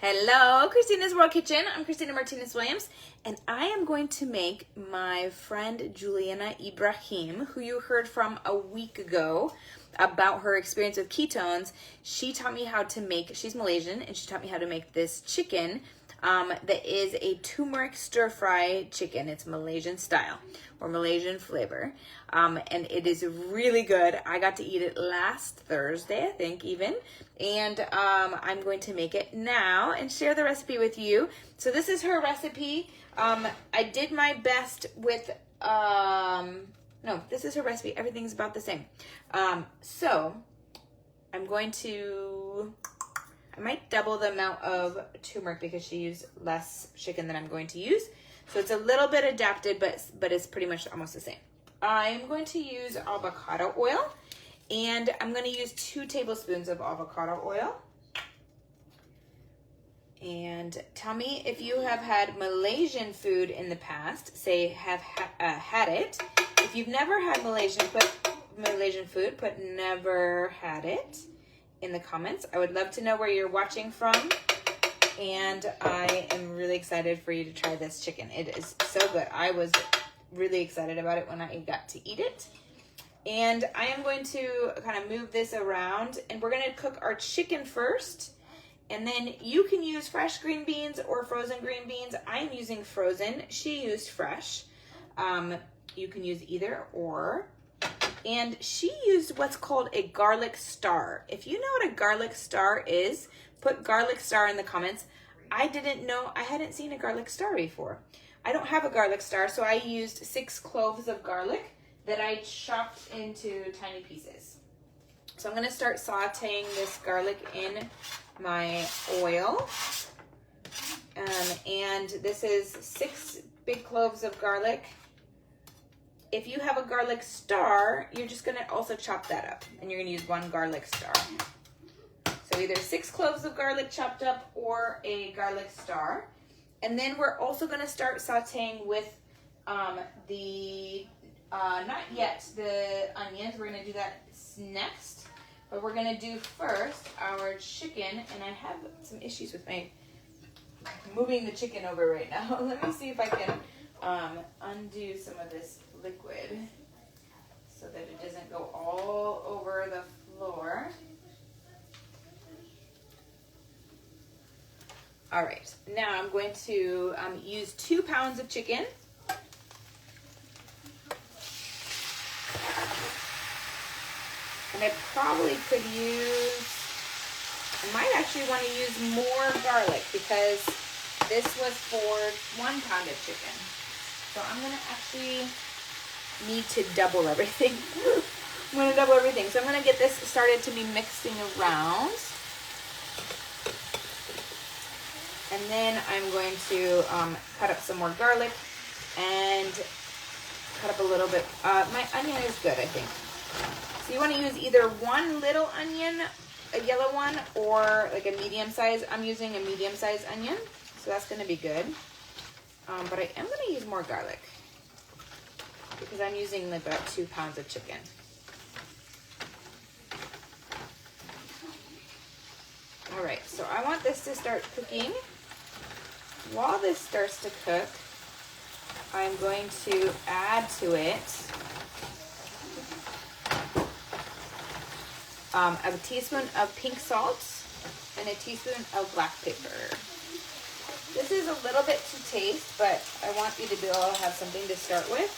Hello, Christina's World Kitchen. I'm Christina Martinez-Williams, and I am going to make my friend Juliana Ibrahim, who you heard from a week ago about her experience with ketones. She taught me how to make, she's Malaysian, and she taught me how to make this chicken that is a turmeric stir-fry chicken. It's Malaysian style or Malaysian flavor, and it is really good. I got to eat it last Thursday, I think even, and I'm going to make it now and share the recipe with you. So this is her recipe. I did my best with, no, this is her recipe. Everything's about the same. So I'm going to, I might double the amount of turmeric because she used less chicken than I'm going to use. So it's a little bit adapted, but it's pretty much almost the same. I'm going to use avocado oil, and I'm going to use 2 tablespoons of avocado oil. And tell me if you have had Malaysian food in the past, say have had it. If you've never had Malaysian food, put never had it in the comments. I would love to know where you're watching from, and I am really excited for you to try this chicken. It is so good. I was really excited about it when I got to eat it. And I am going to kind of move this around, and we're going to cook our chicken first, and then you can use fresh green beans or frozen green beans. I'm using frozen. She used fresh. You can use either or. And she used what's called a garlic star. If you know what a garlic star is, put garlic star in the comments. I didn't know, I hadn't seen a garlic star before. I don't have a garlic star, so I used 6 cloves of garlic that I chopped into tiny pieces. So I'm gonna start sauteing this garlic in my oil. And this is 6 big cloves of garlic. If you have a garlic star, you're just gonna also chop that up, and you're gonna use 1 garlic star. So either 6 cloves of garlic chopped up or a garlic star. And then we're also gonna start sauteing with not yet the onions. We're gonna do that next, but we're gonna do first our chicken, and I have some issues with my moving the chicken over right now. Let me see if I can undo some of this liquid so that it doesn't go all over the floor. All right, now I'm going to use 2 pounds of chicken. And I probably could use, I might actually want to use more garlic because this was for 1 pound of chicken. So I'm gonna actually need to double everything. I'm gonna double everything. So I'm gonna get this started to be mixing around. And then I'm going to cut up some more garlic and cut up a little bit. My onion is good, I think. So you want to use either 1 little onion, a yellow one, or like a medium size. I'm using a medium size onion, so that's going to be good. But I am going to use more garlic because I'm using about 2 pounds of chicken. All right, so I want this to start cooking. While this starts to cook, I'm going to add to it a teaspoon of pink salt and a teaspoon of black pepper. This is a little bit to taste, but I want you to be able to have something to start with.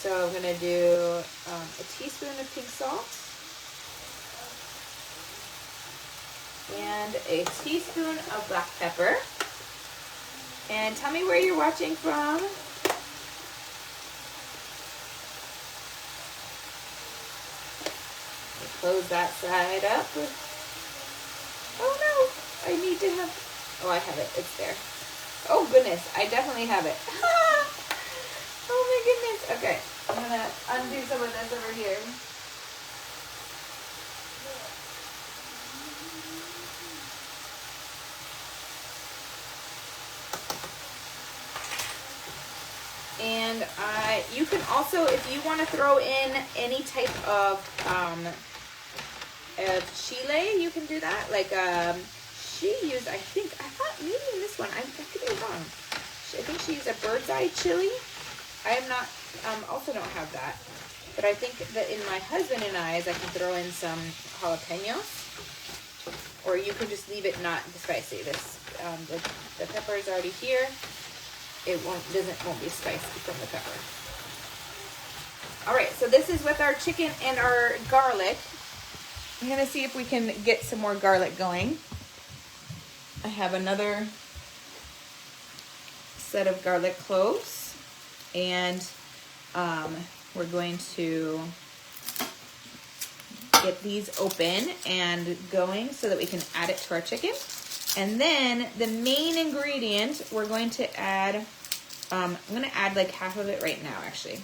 So I'm going to do a teaspoon of pink salt and a teaspoon of black pepper. And tell me where you're watching from. Close that side up. Oh no, I need to have, oh, I have it, it's there. Oh goodness, I definitely have it. Oh my goodness. Okay, I'm gonna undo some of this over here. And you can also, if you want to throw in any type of of chile, you can do that. Like she used, I thought maybe in this one, I could be wrong. I think she used a bird's eye chili. I am not, also don't have that. But I think that in my husband and I's, I can throw in some jalapenos. Or you could just leave it not spicy. This, the pepper is already here. It won't be spicy from the pepper. All right, so this is with our chicken and our garlic. I'm gonna see if we can get some more garlic going. I have another set of garlic cloves, and we're going to get these open and going so that we can add it to our chicken. And then the main ingredient, we're going to add, I'm gonna add like half of it right now actually.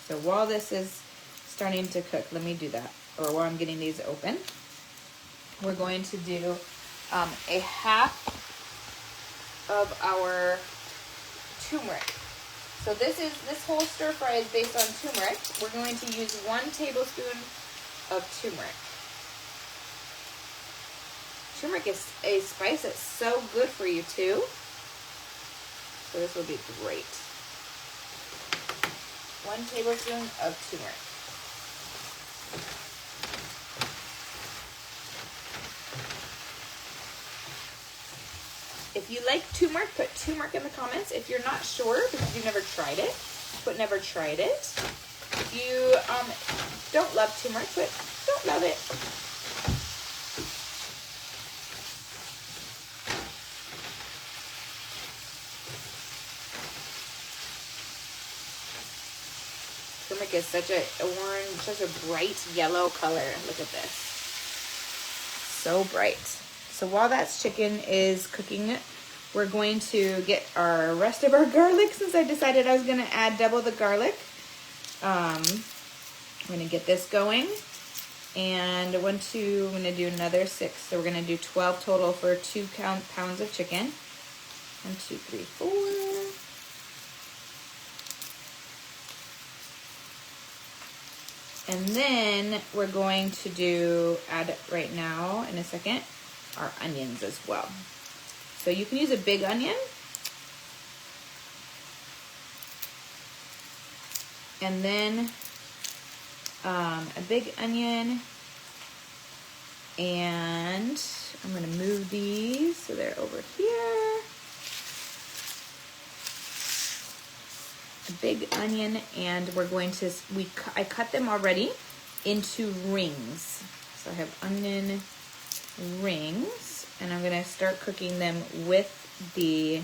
So while this is starting to cook, let me do that. Or while I'm getting these open, we're going to do a half of our turmeric. So this whole stir fry is based on turmeric. We're going to use 1 tablespoon of turmeric. Turmeric is a spice that's so good for you too. So this will be great. 1 tablespoon of turmeric. If you like turmeric, put turmeric in the comments. If you're not sure because you've never tried it, put never tried it. If you don't love turmeric, put don't love it. Turmeric is such a orange, such a bright yellow color. Look at this. So bright. So while that chicken is cooking, we're going to get our rest of our garlic since I decided I was going to add double the garlic. I'm going to get this going. And I'm going to do another 6. So we're going to do 12 total for 2 pounds of chicken. 1, 2, 3, 4. And then we're going to add right now in a second, our onions as well. So you can use a big onion. And then a big onion. And I'm going to move these so they're over here. A big onion, and we're going to, I cut them already into rings. So I have onion rings, and I'm going to start cooking them with the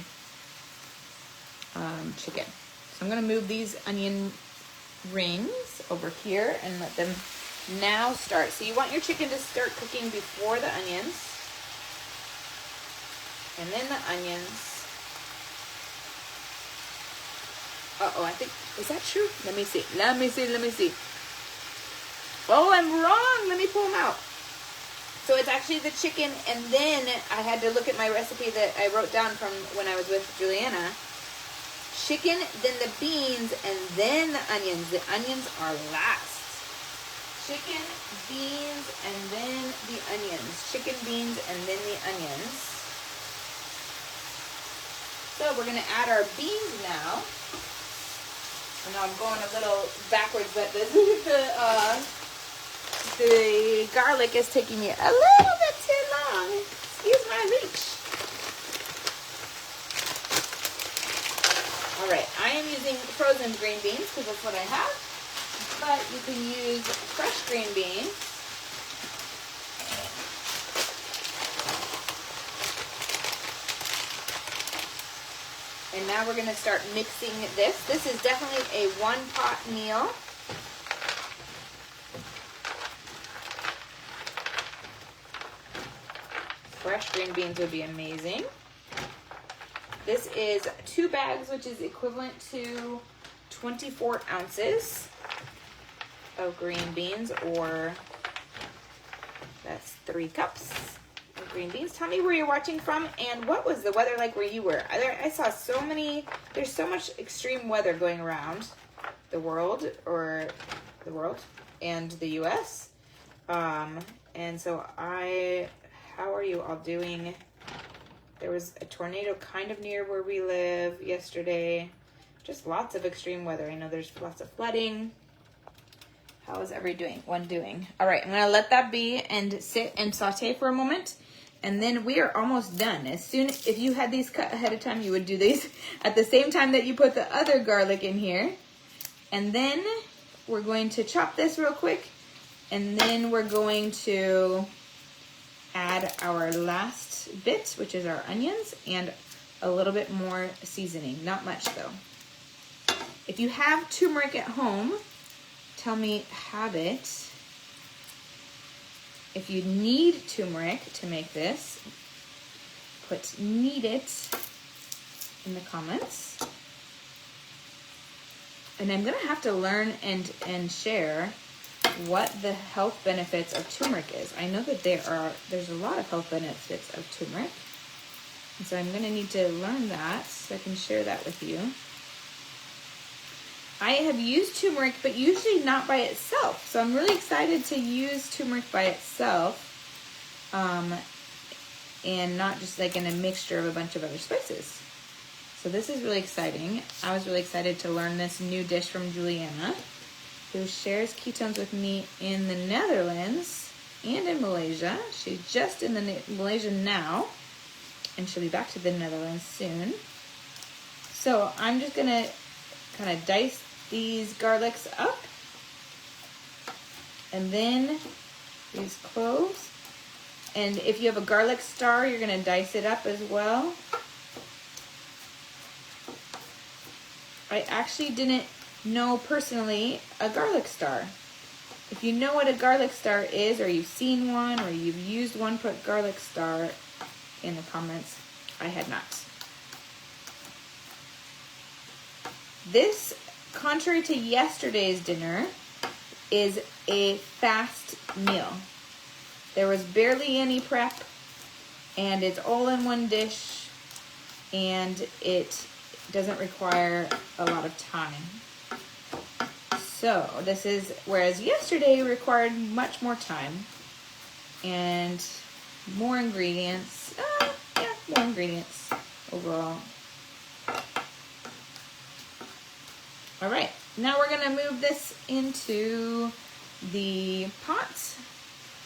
chicken. So I'm going to move these onion rings over here and let them now start. So you want your chicken to start cooking before the onions, and then the onions. Uh-oh, I think, is that true? Let me see. Let me see. Oh, I'm wrong. Let me pull them out. So it's actually the chicken, and then I had to look at my recipe that I wrote down from when I was with Juliana. Chicken, then the beans, and then the onions. The onions are last. Chicken, beans, and then the onions. Chicken, beans, and then the onions. So we're going to add our beans now. I know I'm going a little backwards, but the garlic is taking me a little bit too long. Excuse my reach. All right, I am using frozen green beans because that's what I have, but you can use fresh green beans. And now we're going to start mixing this. This is definitely a one-pot meal. Fresh green beans would be amazing. This is 2 bags, which is equivalent to 24 ounces of green beans, or that's 3 cups. Green beans. Tell me where you're watching from and what was the weather like where you were. I saw so many, there's so much extreme weather going around the world and the US. And so how are you all doing? There was a tornado kind of near where we live yesterday. Just lots of extreme weather. I know there's lots of flooding. How is everyone doing? All right, I'm gonna let that be and sit and saute for a moment. And then we are almost done. If you had these cut ahead of time, you would do these at the same time that you put the other garlic in here. And then we're going to chop this real quick. And then we're going to add our last bit, which is our onions, and a little bit more seasoning. Not much though. If you have turmeric at home, tell me have it. If you need turmeric to make this, put need it in the comments. And I'm gonna have to learn and share what the health benefits of turmeric is. I know that there's a lot of health benefits of turmeric. And so I'm gonna need to learn that so I can share that with you. I have used turmeric, but usually not by itself. So I'm really excited to use turmeric by itself, and not just like in a mixture of a bunch of other spices. So this is really exciting. I was really excited to learn this new dish from Juliana, who shares ketones with me in the Netherlands and in Malaysia. She's just in the Malaysia now, and she'll be back to the Netherlands soon. So I'm just gonna kind of dice these garlics up, and then these cloves. And if you have a garlic star, you're gonna dice it up as well. I actually didn't know personally a garlic star. If you know what a garlic star is, or you've seen one, or you've used one, put garlic star in the comments. I had not. This, contrary to yesterday's dinner, is a fast meal. There was barely any prep, and it's all in one dish, and it doesn't require a lot of time. So this is, whereas yesterday required much more time and more ingredients. More ingredients overall. All right, now we're gonna move this into the pot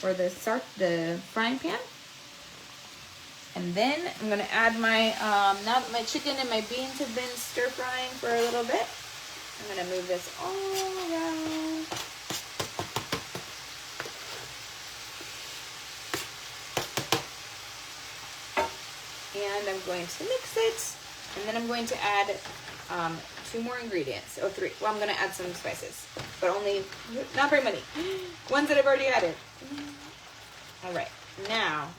or the frying pan. And then I'm gonna add my, now that my chicken and my beans have been stir frying for a little bit, I'm gonna move this all around. And I'm going to mix it, and then I'm going to add 2 more ingredients, or 3. Well, I'm gonna add some spices, but not very many. Ones that I've already added. All right, now,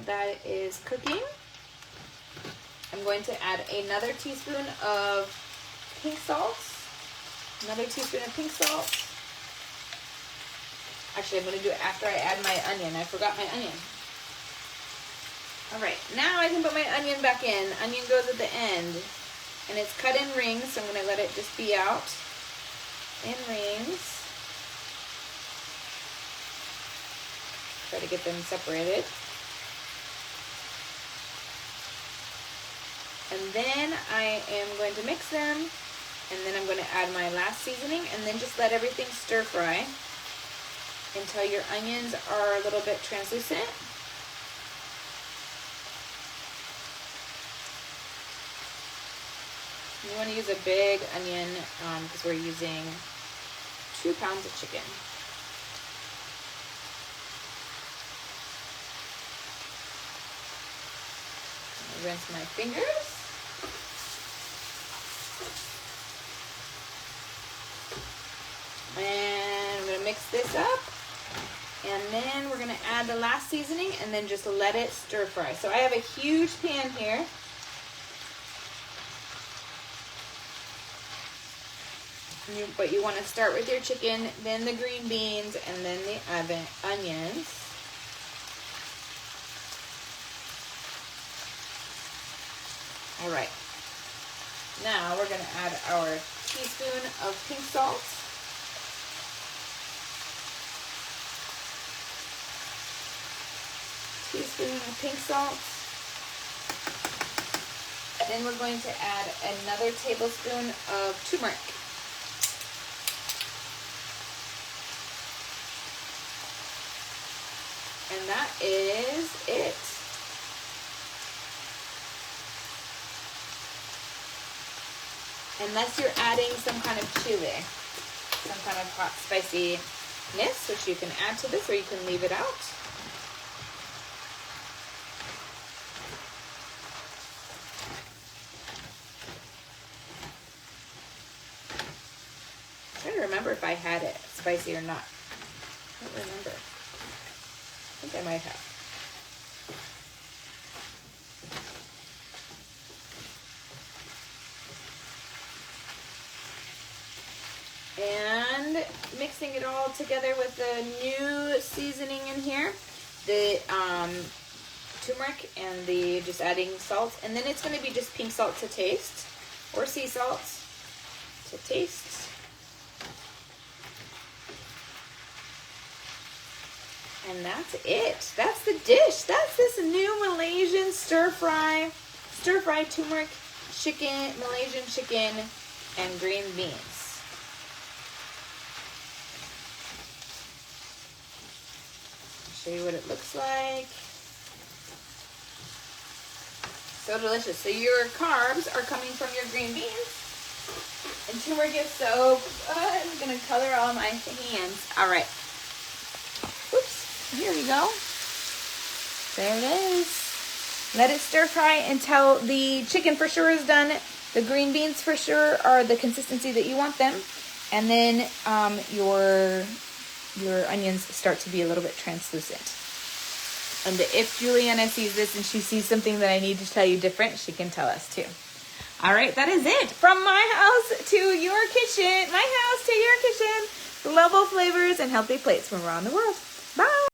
that is cooking, I'm going to add another teaspoon of pink salt. Another teaspoon of pink salt. Actually, I'm going to do it after I add my onion. I forgot my onion. All right, now I can put my onion back in. Onion goes at the end, and it's cut in rings, so I'm going to let it just be out in rings. Try to get them separated. And then I am going to mix them, and then I'm going to add my last seasoning, and then just let everything stir fry until your onions are a little bit translucent. You want to use a big onion because we're using 2 pounds of chicken. Rinse my fingers. And I'm going to mix this up. And then we're going to add the last seasoning and then just let it stir fry. So I have a huge pan here. But you want to start with your chicken, then the green beans, and then the onions. All right. Now we're going to add our teaspoon of pink salt. Teaspoon of pink salt. Then we're going to add another tablespoon of turmeric. And that is it. Unless you're adding some kind of chili, some kind of hot spiciness, which you can add to this or you can leave it out. I'm trying to remember if I had it spicy or not. I don't remember. I think I might have. And mixing it all together with the new seasoning in here, the turmeric and the just adding salt, and then it's going to be just pink salt to taste, or sea salt to taste. And that's it. That's the dish. That's this new Malaysian stir-fry turmeric chicken, Malaysian chicken, and green beans. Show you what it looks like. So delicious. So your carbs are coming from your green beans. And turmeric is so good. I'm going to color all my hands. All right. Oops. Here we go. There it is. Let it stir fry until the chicken for sure is done. The green beans for sure are the consistency that you want them. And then your onions start to be a little bit translucent. And if Juliana sees this and she sees something that I need to tell you different, she can tell us too. All right, that is it. From my house to your kitchen, my house to your kitchen. Global flavors and healthy plates from around the world. Bye.